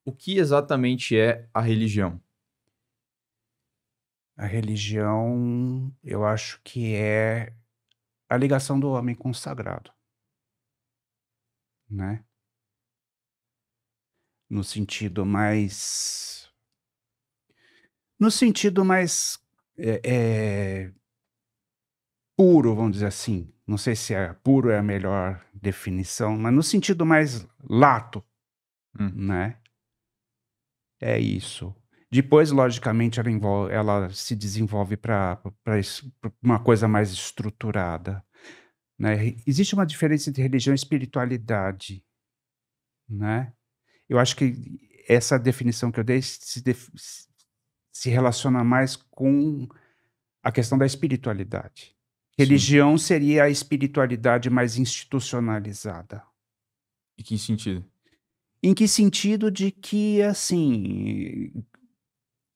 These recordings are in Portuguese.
O que exatamente é a religião? A religião, eu acho que é a ligação do homem com o sagrado, né, no sentido mais no sentido mais, eh eh, puro, vamos dizer assim. Não sei se puro é a melhor definição, mas no sentido mais lato, Hum, né, é isso. Depois, logicamente, ela se desenvolve para uma coisa mais estruturada, né. Existe uma diferença entre religião e espiritualidade, né. Eu acho que essa definição que eu dei se relaciona mais com a questão da espiritualidade. sim. Religião seria a espiritualidade mais institucionalizada. Em que sentido? Em que sentido? De que, assim,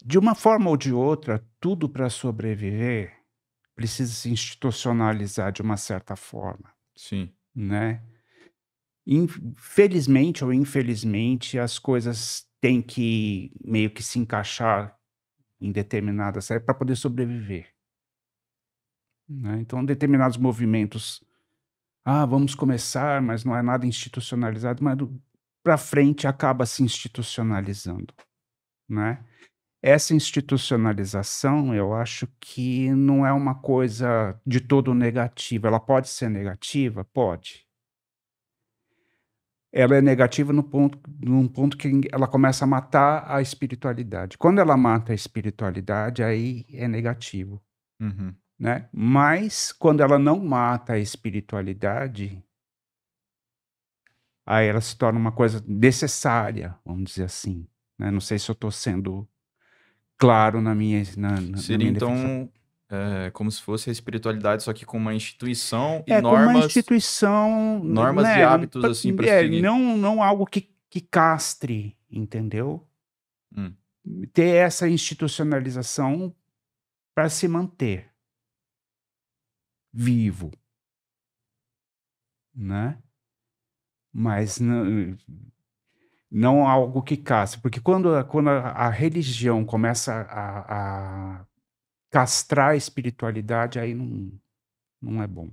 de uma forma ou de outra, tudo para sobreviver precisa se institucionalizar de uma certa forma, Sim. né. Felizmente ou infelizmente, as coisas têm que meio que se encaixar em determinadas para poder sobreviver, né. Então determinados movimentos, vamos começar, mas não é nada institucionalizado, mas para frente acaba se institucionalizando, né. Essa institucionalização, eu acho que não é uma coisa de todo negativa. Ela pode ser negativa? Pode. Ela é negativa no ponto num ponto que ela começa a matar a espiritualidade. Quando ela mata a espiritualidade, aí é negativo, Uhum. né. Mas quando ela não mata a espiritualidade, aí ela se torna uma coisa necessária, vamos dizer assim, né. Não sei se eu estou sendo claro na Seria minha definição. então, como se fosse a espiritualidade, só que com uma instituição e É, como uma normas instituição, normas e né, hábitos, assim, para seguir. não algo que castre, entendeu? Hum. Ter essa institucionalização para se manter vivo, né, mas não algo que castre, porque quando a religião começa a castrar a espiritualidade, aí não é bom,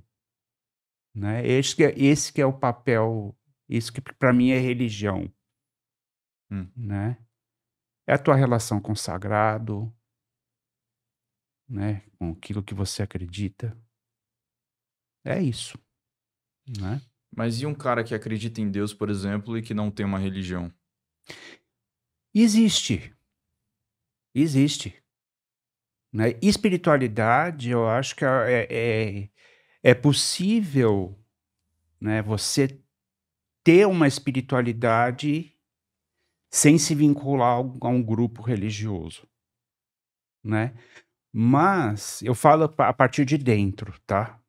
né. Esse que é o papel, isso que para mim é religião, Hum. né. É a tua relação com o sagrado, né, com aquilo que você acredita. É isso, né. Mas e um cara que acredita em Deus, por exemplo, e que não tem uma religião? Existe, existe, né. Espiritualidade, eu acho que é possível, né, você ter uma espiritualidade sem se vincular a um grupo religioso, né. Mas eu falo a partir de dentro, tá,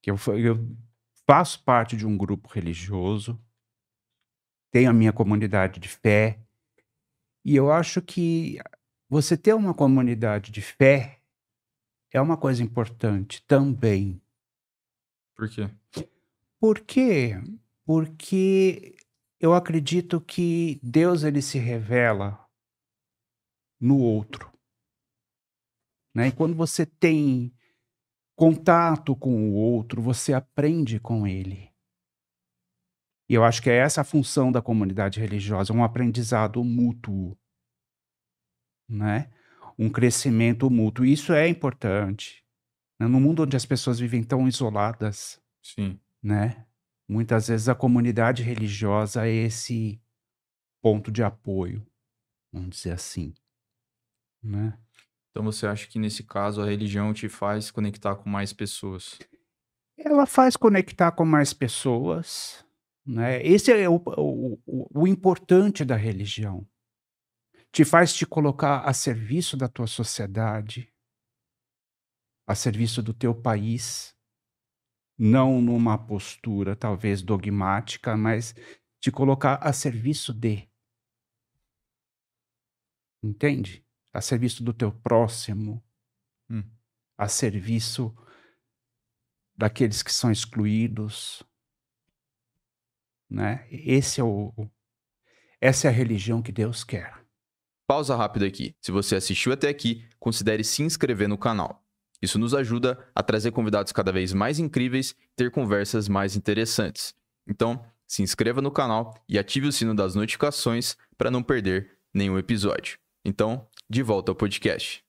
que eu faço parte de um grupo religioso, tenho a minha comunidade de fé. E eu acho que você ter uma comunidade de fé é uma coisa importante também. Por quê? Por quê? Porque eu acredito que Deus ele se revela no outro, né. E quando você tem contato com o outro, você aprende com ele. E eu acho que é essa a função da comunidade religiosa, um aprendizado mútuo, né, um crescimento mútuo. Isso é importante, né, no mundo onde as pessoas vivem tão isoladas. Sim. Né, muitas vezes a comunidade religiosa é esse ponto de apoio, vamos dizer assim, né. Então você acha que nesse caso a religião te faz conectar com mais pessoas? Ela faz conectar com mais pessoas, né, esse é o importante da religião, te colocar a serviço da tua sociedade, a serviço do teu país, não numa postura talvez dogmática, mas te colocar a serviço entende? A serviço do teu próximo, Hum. a serviço daqueles que são excluídos, né. Esse é essa é a religião que Deus quer. Pausa rápida aqui. Se você assistiu até aqui, considere se inscrever no canal. Isso nos ajuda a trazer convidados cada vez mais incríveis e ter conversas mais interessantes. Então, se inscreva no canal e ative o sino das notificações para não perder nenhum episódio. Então, de volta ao podcast.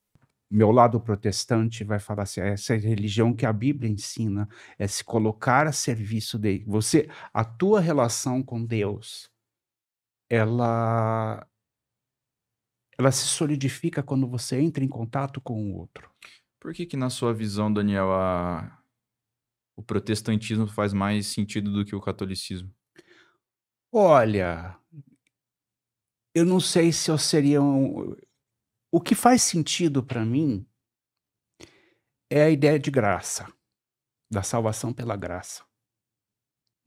Meu lado protestante vai falar assim, essa é a religião que a Bíblia ensina, é se colocar a serviço dele. A tua relação com Deus, ela se solidifica quando você entra em contato com o outro. Por que na sua visão, Daniel, o protestantismo faz mais sentido do que o catolicismo? Olha, eu não sei se eu seria o que faz sentido para mim é a ideia de graça, da salvação pela graça,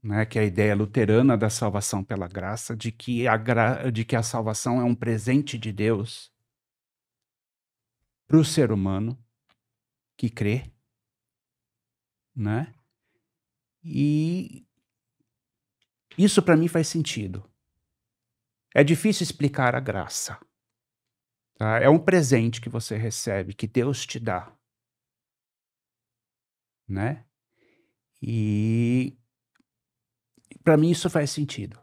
né, que é a ideia luterana da salvação pela graça, de que a salvação é um presente de Deus para o ser humano que crê, né? E isso para mim faz sentido. É difícil explicar a graça, tá? É um presente que você recebe, que Deus te dá, né? E para mim isso faz sentido.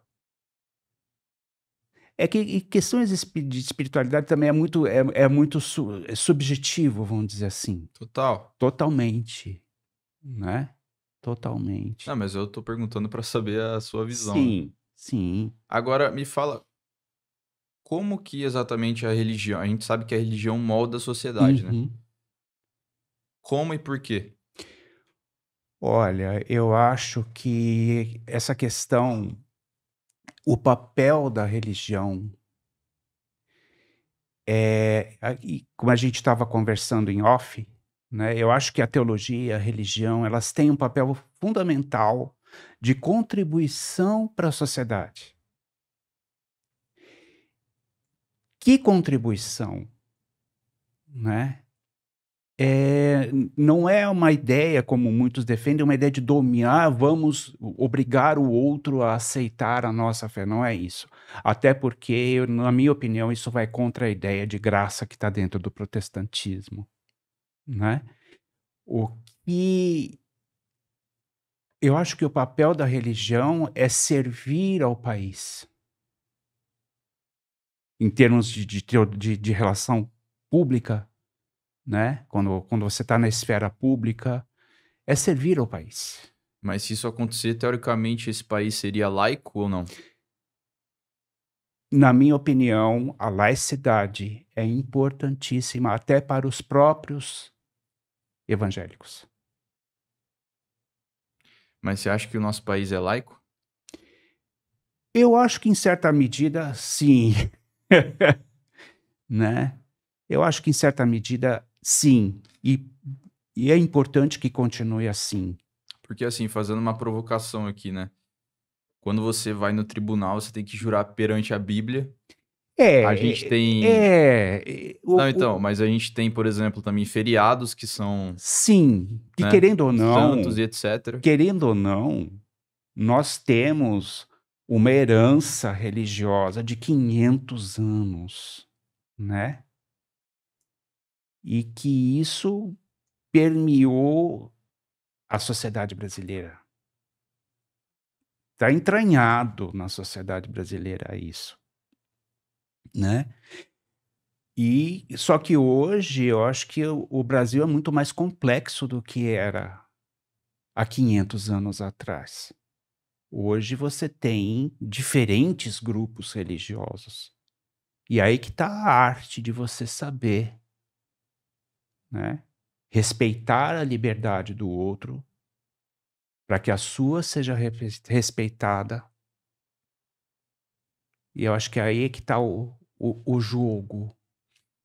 É que e questões de espiritualidade também é muito subjetivo, vamos dizer assim. Total. Totalmente, né, totalmente. Não, mas eu tô perguntando para saber a sua visão, né? Sim, sim. Agora, me fala, como que exatamente a religião... A gente sabe que a religião molda a sociedade, né? Uhum. Como e por quê? Olha, eu acho que essa questão, o papel da religião, e como a gente estava conversando em off, né, eu acho que a teologia e a religião, elas têm um papel fundamental de contribuição para a sociedade. Que contribuição, né? Não é uma ideia, como muitos defendem, uma ideia de dominar, vamos obrigar o outro a aceitar a nossa fé, não é isso. Até porque, na minha opinião, isso vai contra a ideia de graça que está dentro do protestantismo, né. O que eu acho que o papel da religião é servir ao país, em termos de relação pública, né, quando você está na esfera pública, é servir ao país. Mas se isso acontecer, teoricamente, esse país seria laico ou não? Na minha opinião, a laicidade é importantíssima até para os próprios evangélicos. Mas você acha que o nosso país é laico? Eu acho que em certa medida, sim. Né. Eu acho que em certa medida, sim. E é importante que continue assim. Porque, assim, fazendo uma provocação aqui, né? Quando você vai no tribunal, você tem que jurar perante a Bíblia. A gente tem... Não, então, mas a gente tem, por exemplo, também feriados que são, Sim, que né, santos e etc. querendo ou não, nós temos uma herança religiosa de 500 anos, né. E que isso permeou a sociedade brasileira. Está entranhado na sociedade brasileira isso, né. E só que hoje eu acho que o Brasil é muito mais complexo do que era há 500 anos atrás. Hoje você tem diferentes grupos religiosos. E aí que está a arte de você saber, né, respeitar a liberdade do outro, para que a sua seja respeitada. E eu acho que aí é que está o jogo,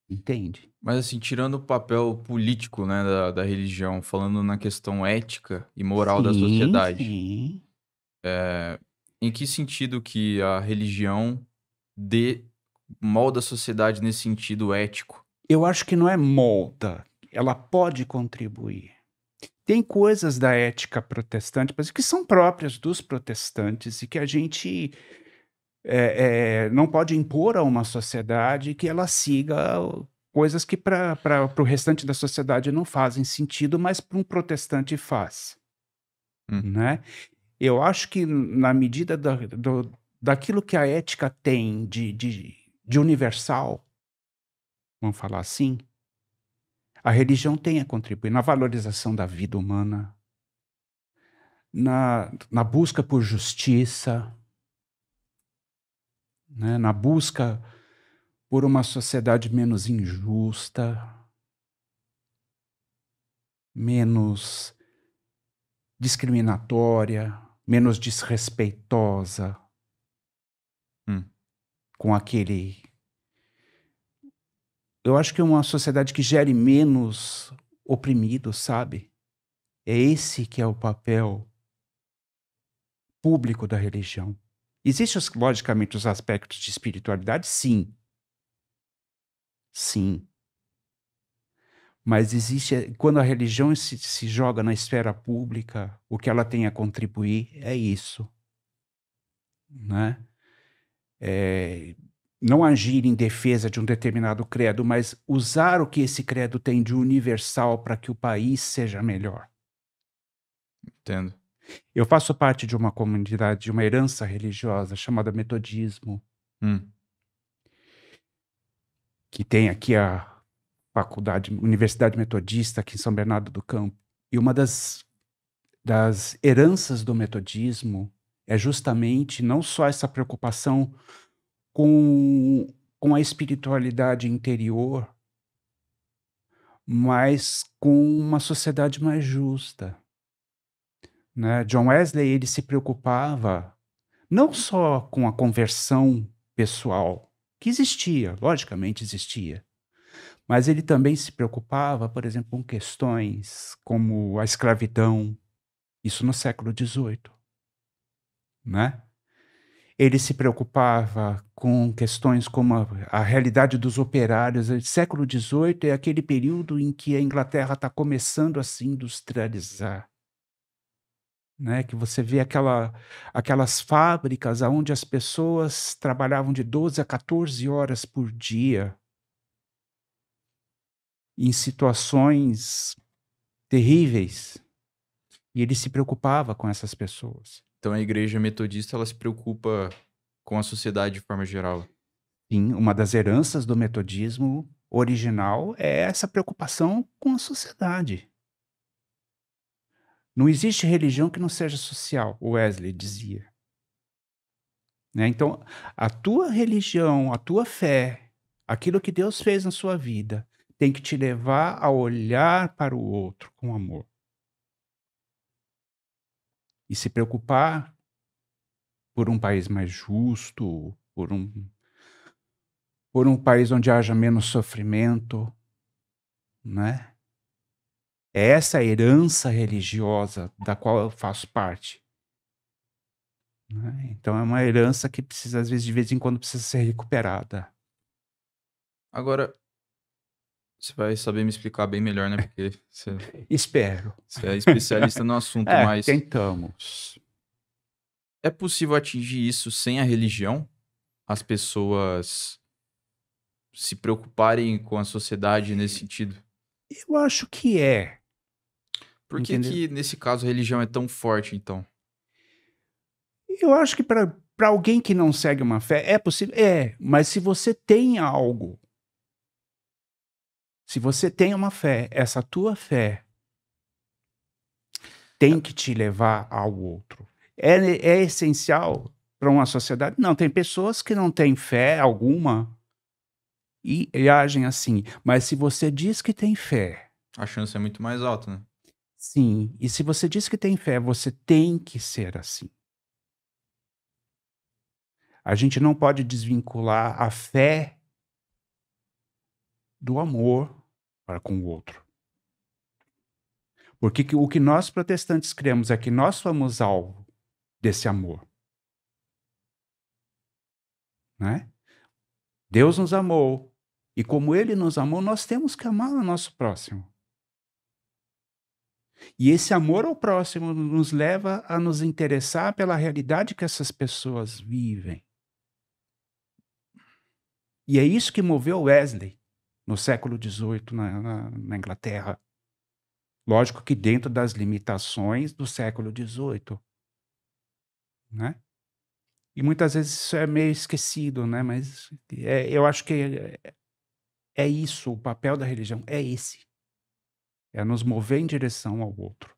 entende? Mas, assim, tirando o papel político, né, da religião, falando na questão ética e moral da Sim, sociedade, sim. em que sentido que a religião de molda a sociedade nesse sentido ético? Eu acho que não é molda, ela pode contribuir. Tem coisas da ética protestante, mas que são próprias dos protestantes e que a gente não pode impor a uma sociedade que ela siga coisas que para o restante da sociedade não fazem sentido, mas para um protestante faz, Hum, né. Eu acho que na medida daquilo que a ética tem de universal, vamos falar assim, a religião tem a contribuir na valorização da vida humana, na busca por justiça, né, na busca por uma sociedade menos injusta, menos discriminatória, menos desrespeitosa hum, com aquele. Eu acho que é uma sociedade que gere menos oprimidos, sabe? É esse que é o papel público da religião. Existem, logicamente, os aspectos de espiritualidade, sim, sim. Mas existe, quando a religião se joga na esfera pública, o que ela tem a contribuir é isso, né? Eh, não agir em defesa de um determinado credo, mas usar o que esse credo tem de universal para que o país seja melhor. entendo. Eu faço parte de uma comunidade, de uma herança religiosa chamada metodismo, Hum, que tem aqui a faculdade, Universidade Metodista aqui em São Bernardo do Campo. E uma das heranças do metodismo é justamente não só essa preocupação com, com a espiritualidade interior, mas com uma sociedade mais justa, né? John Wesley, ele se preocupava não só com a conversão pessoal, que existia, logicamente existia, mas ele também se preocupava, por exemplo, com questões como a escravidão, isso no século XVIII, né? Ele se preocupava com questões como a realidade dos operários. O século XVIII é aquele período em que a Inglaterra está começando a se industrializar, né? Que você vê aquelas fábricas onde as pessoas trabalhavam de 12 a 14 horas por dia, em situações terríveis, e ele se preocupava com essas pessoas. então a igreja metodista, ela se preocupa com a sociedade de forma geral. Sim, uma das heranças do metodismo original é essa preocupação com a sociedade. Não existe religião que não seja social, o Wesley dizia, né. Então, a tua religião, a tua fé, aquilo que Deus fez na sua vida, tem que te levar a olhar para o outro com amor e se preocupar por um país mais justo, por um país onde haja menos sofrimento, né. É essa a herança religiosa da qual eu faço parte, né. Então é uma herança que precisa, às vezes, de vez em quando, precisa ser recuperada. Agora, você vai saber me explicar bem melhor, né? Porque Espero. você é especialista no assunto, É, mas tentamos. é possível atingir isso sem a religião? As pessoas se preocuparem com a sociedade nesse sentido? Eu acho que é, Por que entendeu. que, nesse caso, a religião é tão forte, então? Eu acho que para alguém que não segue uma fé, é possível, mas se você tem algo, se você tem uma fé, essa tua fé tem que te levar ao outro. É essencial para uma sociedade? Não, tem pessoas que não têm fé alguma e agem assim, mas se você diz que tem fé, A chance é muito mais alta, né? sim, e se você diz que tem fé, você tem que ser assim. A gente não pode desvincular a fé do amor para com o outro. Porque o que nós protestantes cremos é que nós somos alvo desse amor, né? Deus nos amou, e como ele nos amou, nós temos que amar o nosso próximo. E esse amor ao próximo nos leva a nos interessar pela realidade que essas pessoas vivem. E é isso que moveu Wesley no século XVIII na Inglaterra. Lógico que dentro das limitações do século XVIII, né? E muitas vezes isso é meio esquecido, né? Mas eu acho que é isso, o papel da religião é esse. É nos mover em direção ao outro.